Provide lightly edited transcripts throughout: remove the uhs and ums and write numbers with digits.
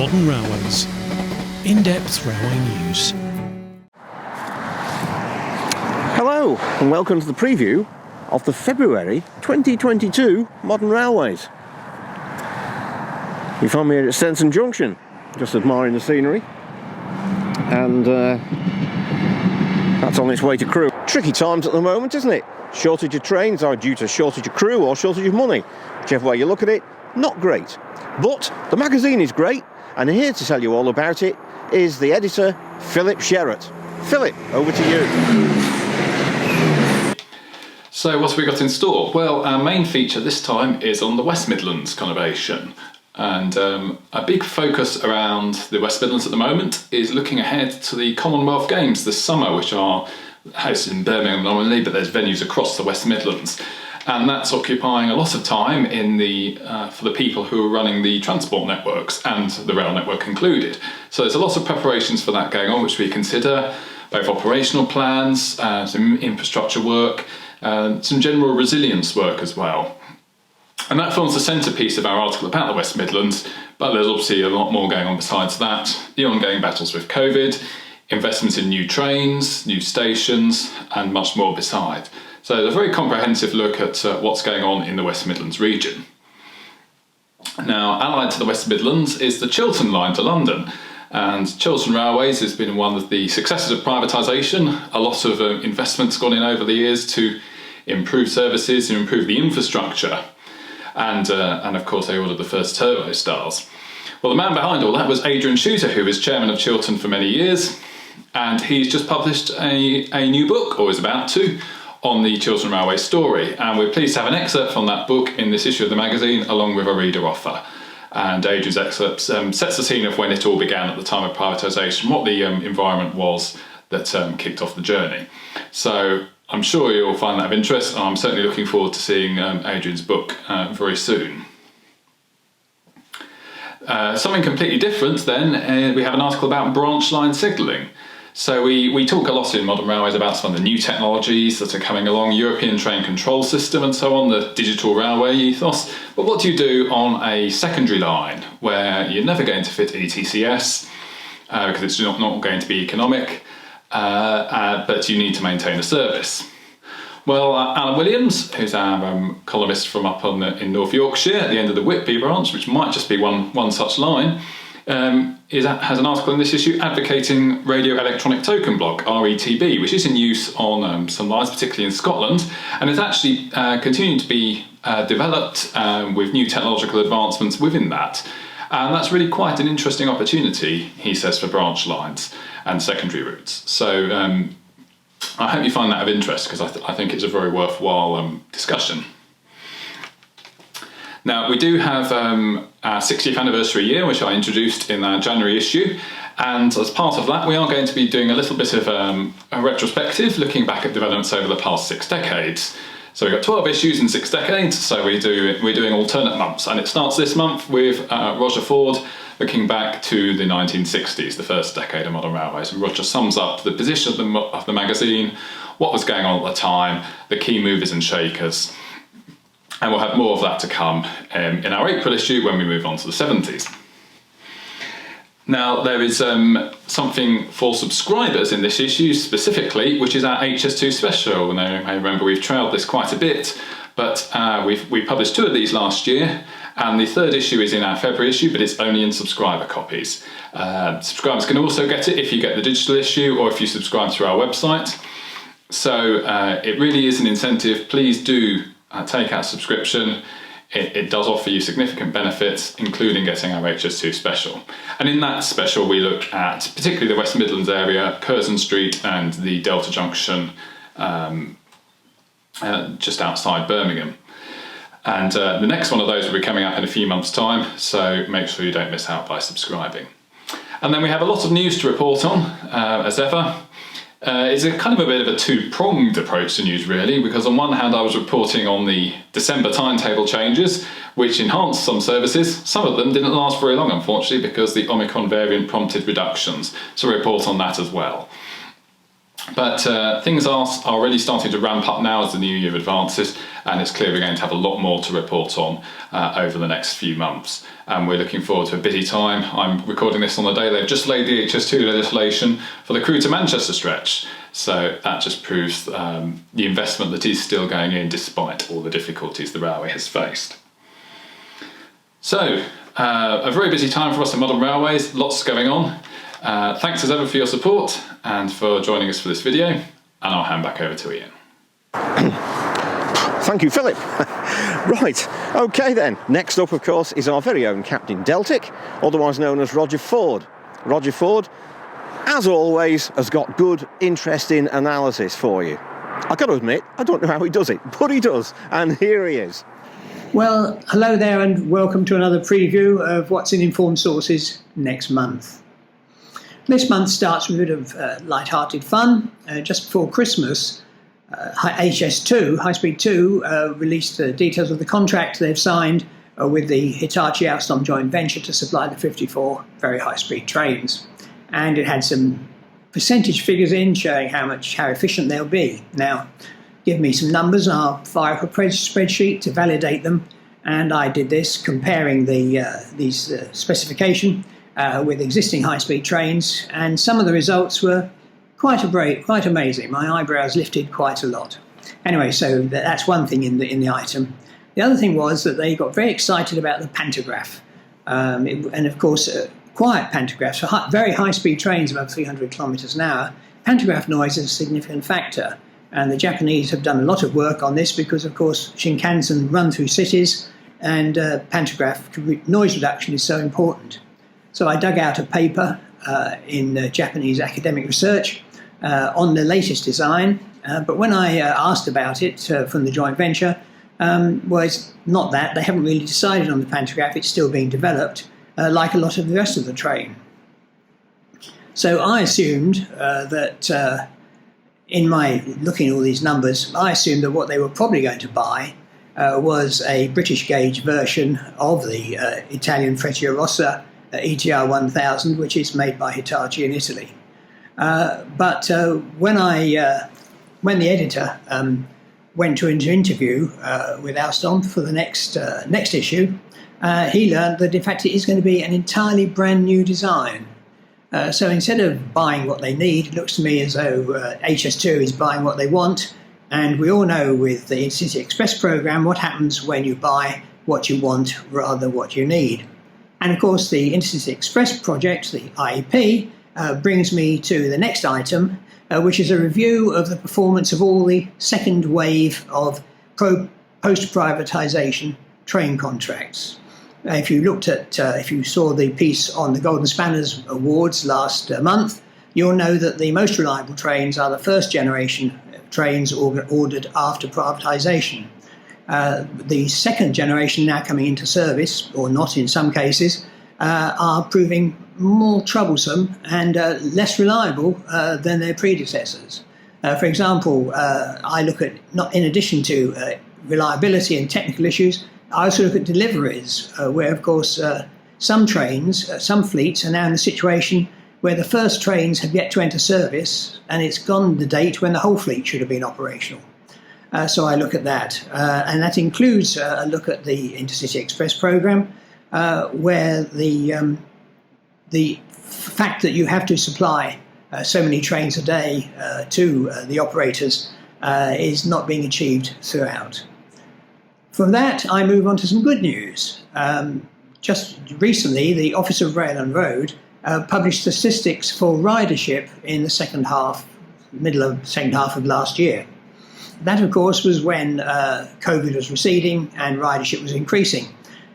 Modern Railways. In-depth railway news. Hello and welcome to the preview of the February 2022 Modern Railways. You find me here at Stenson Junction, just admiring the scenery, and that's on its way to Crewe. Tricky times at the moment, isn't it? Shortage of trains are due to shortage of crew or shortage of money. Whichever way you look at it, not great. But the magazine is great, and here to tell you all about it is the editor, Philip Sherratt. Philip, over to you. So what have we got in store? Well, our main feature this time is on the West Midlands conurbation. And a big focus around the West Midlands at the moment is looking ahead to the Commonwealth Games this summer, which are hosted in Birmingham nominally, but there's venues across the West Midlands. And that's occupying a lot of time in for the people who are running the transport networks, and the rail network included. So there's a lot of preparations for that going on, which we consider, both operational plans, some infrastructure work, some general resilience work as well. And that forms the centrepiece of our article about the West Midlands, but there's obviously a lot more going on besides that. The ongoing battles with COVID, investments in new trains, new stations, and much more beside. So it's a very comprehensive look at what's going on in the West Midlands region. Now, allied to the West Midlands is the Chiltern line to London. And Chiltern Railways has been one of the successes of privatisation. A lot of investment's gone in over the years to improve services, to improve the infrastructure. And of course they ordered the first turbo stars. Well, the man behind all that was Adrian Shooter, who was chairman of Chiltern for many years, and he's just published a new book, or is about to, on the Chiltern Railway story, and we're pleased to have an excerpt from that book in this issue of the magazine along with a reader offer. And Adrian's excerpt sets the scene of when it all began at the time of privatisation, what the environment was that kicked off the journey. So I'm sure you'll find that of interest, and I'm certainly looking forward to seeing Adrian's book very soon. Something completely different then, we have an article about branch line signalling. So we talk a lot in Modern Railways about some of the new technologies that are coming along, European train control system and so on, the digital railway ethos. But what do you do on a secondary line where you're never going to fit ETCS because it's not going to be economic, but you need to maintain a service? Well, Alan Williams, who's our columnist from up in North Yorkshire at the end of the Whitby branch, which might just be one such line, has an article in this issue advocating radio electronic token block, RETB, which is in use on some lines, particularly in Scotland, and is actually continuing to be developed with new technological advancements within that. And that's really quite an interesting opportunity, he says, for branch lines and secondary routes. So I hope you find that of interest, because I think it's a very worthwhile discussion. Now, we do have our 60th anniversary year, which I introduced in our January issue, and as part of that we are going to be doing a little bit of a retrospective, looking back at developments over the past 6 decades. So we've got 12 issues in 6 decades, so we're doing alternate months, and it starts this month with Roger Ford looking back to the 1960s, the first decade of Modern Railways, and Roger sums up the position of the magazine, what was going on at the time, the key movers and shakers. And we'll have more of that to come in our April issue when we move on to the 70s. Now, there is something for subscribers in this issue specifically, which is our HS2 special. Now, you may remember we've trailed this quite a bit, but we published 2 of these last year, and the 3rd issue is in our February issue, but it's only in subscriber copies. Subscribers can also get it if you get the digital issue or if you subscribe through our website. So it really is an incentive. Please do take our subscription. It does offer you significant benefits, including getting our HS2 special. And in that special we look at particularly the West Midlands area, Curzon Street and the Delta Junction just outside Birmingham. And the next one of those will be coming up in a few months' time, so make sure you don't miss out by subscribing. And then we have a lot of news to report on, as ever. It's a kind of a bit of a two-pronged approach to news, really, because on one hand I was reporting on the December timetable changes, which enhanced some services. Some of them didn't last very long, unfortunately, because the Omicron variant prompted reductions, so we report on that as well. But things are already starting to ramp up now as the new year advances, and it's clear we're going to have a lot more to report on over the next few months. And we're looking forward to a busy time. I'm recording this on the day they've just laid the HS2 legislation for the Crewe to Manchester stretch. So that just proves the investment that is still going in despite all the difficulties the railway has faced. So, a very busy time for us in Modern Railways, lots going on. Thanks as ever for your support and for joining us for this video, and I'll hand back over to Ian. Thank you, Philip. Right, okay then. Next up, of course, is our very own Captain Deltic, otherwise known as Roger Ford. Roger Ford, as always, has got good, interesting analysis for you. I've got to admit, I don't know how he does it, but he does, and here he is. Well, hello there and welcome to another preview of what's in Informed Sources next month. This month starts with a bit of light-hearted fun. Just before Christmas, HS2, High Speed 2, released the details of the contract they've signed with the Hitachi Alstom joint venture to supply the 54 very high-speed trains. And it had some percentage figures in showing how efficient they'll be. Now, give me some numbers, I'll fire up a spreadsheet to validate them, and I did this comparing these specification with existing high-speed trains, and some of the results were quite amazing. My eyebrows lifted quite a lot. Anyway, so that's one thing in the item. The other thing was that they got very excited about the pantograph, and of course, quiet pantographs for very high-speed trains above 300 kilometers an hour. Pantograph noise is a significant factor. And the Japanese have done a lot of work on this because, of course, Shinkansen run through cities and pantograph noise reduction is so important. So I dug out a paper in Japanese academic research on the latest design, but when I asked about it from the joint venture, well, it's not that. They haven't really decided on the pantograph. It's still being developed, like a lot of the rest of the train. So I assumed that... in my looking at all these numbers, I assumed that what they were probably going to buy was a British gauge version of the Italian Frecciarossa ETR 1000, which is made by Hitachi in Italy. But when the editor went to an interview with Alstom for the next issue, he learned that in fact it is going to be an entirely brand new design. So instead of buying what they need, it looks to me as though HS2 is buying what they want. And we all know with the Intercity Express programme what happens when you buy what you want rather than what you need. And of course the Intercity Express project, the IEP, brings me to the next item, which is a review of the performance of all the second wave of post-privatisation train contracts. If you saw the piece on the Golden Spanners Awards last month, you'll know that the most reliable trains are the first generation trains ordered after privatisation. The second generation now coming into service, or not in some cases, are proving more troublesome and less reliable than their predecessors. For example, I look at, not in addition to reliability and technical issues, I also look at deliveries, where, of course, some trains, some fleets are now in the situation where the first trains have yet to enter service, and it's gone the date when the whole fleet should have been operational. So I look at that, and that includes a look at the Intercity Express programme, where the fact that you have to supply so many trains a day to the operators is not being achieved throughout. From that, I move on to some good news. Just recently, the Office of Rail and Road published statistics for ridership in the middle of second half of last year. That, of course, was when COVID was receding and ridership was increasing.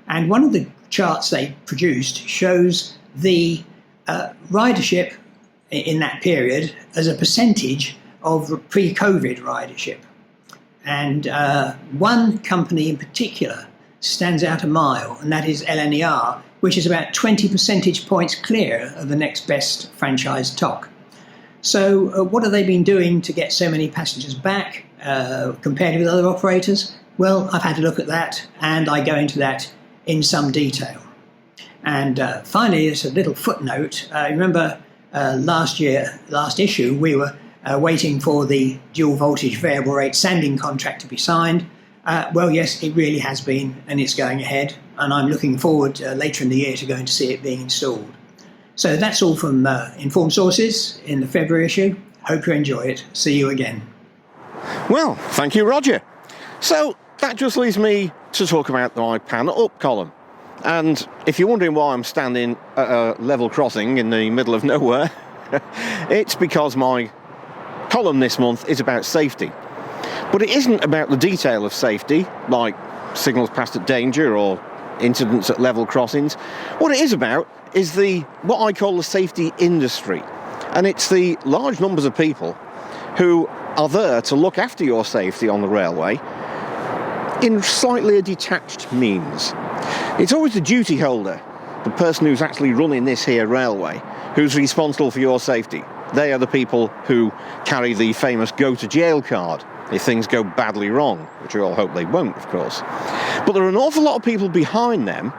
And one of the charts they produced shows the ridership in that period as a percentage of pre-COVID ridership. And one company in particular stands out a mile, and that is LNER, which is about 20 percentage points clear of the next best franchise TOC. So what have they been doing to get so many passengers back compared with other operators? Well, I've had a look at that, and I go into that in some detail. And finally, as a little footnote, remember last issue, we were waiting for the dual voltage variable rate sanding contract to be signed. Well, yes, it really has been, and it's going ahead, and I'm looking forward later in the year to going to see it being installed. So that's all from Informed Sources in the February issue. Hope you enjoy it. See you again. Well, thank you, Roger. So that just leaves me to talk about my Pan Up column. And if you're wondering why I'm standing at a level crossing in the middle of nowhere, it's because my column this month is about safety. But it isn't about the detail of safety, like signals passed at danger or incidents at level crossings. What it is about is what I call the safety industry. And it's the large numbers of people who are there to look after your safety on the railway in slightly a detached means. It's always the duty holder, the person who's actually running this here railway, who's responsible for your safety. They are the people who carry the famous go to jail card if things go badly wrong, which we all hope they won't, of course. But there are an awful lot of people behind them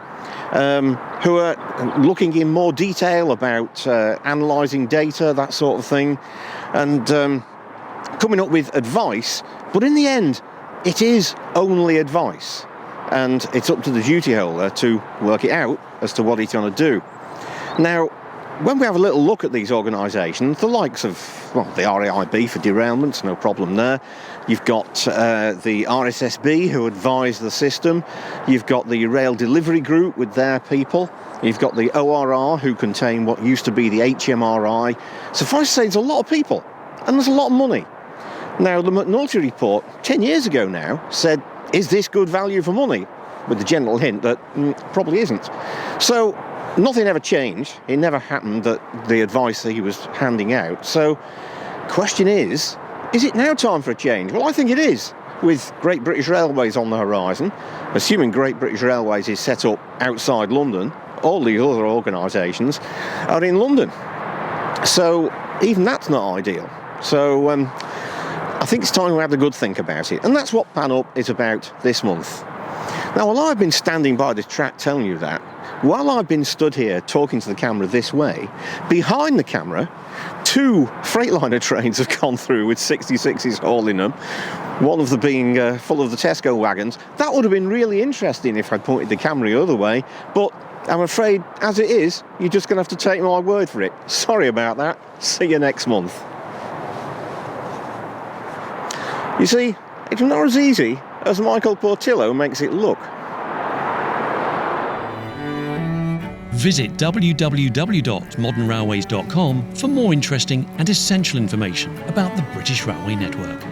who are looking in more detail about analysing data, that sort of thing, and coming up with advice. But in the end, it is only advice, and it's up to the duty holder to work it out as to what he's going to do. Now, when we have a little look at these organisations, the likes of, well, the RAIB for derailments, no problem there. You've got the RSSB who advise the system. You've got the Rail Delivery Group with their people. You've got the ORR who contain what used to be the HMRI. Suffice to say, there's a lot of people and there's a lot of money. Now, the McNulty report, 10 years ago now, said, is this good value for money? With the general hint that probably isn't. So nothing ever changed. It never happened that the advice that he was handing out. So question is it now time for a change? Well, I think it is, with Great British Railways on the horizon. Assuming Great British Railways is set up outside London, all the other organisations are in London. So even that's not ideal. So I think it's time to have a good think about it. And that's what Pan Up is about this month. Now, while I've been standing by this track telling you that, while I've been stood here talking to the camera this way, behind the camera, 2 Freightliner trains have gone through with 66s hauling them, one of them being full of the Tesco wagons. That would have been really interesting if I pointed the camera the other way, but I'm afraid, as it is, you're just going to have to take my word for it. Sorry about that. See you next month. You see, it's not as easy as Michael Portillo makes it look. Visit www.modernrailways.com for more interesting and essential information about the British Railway Network.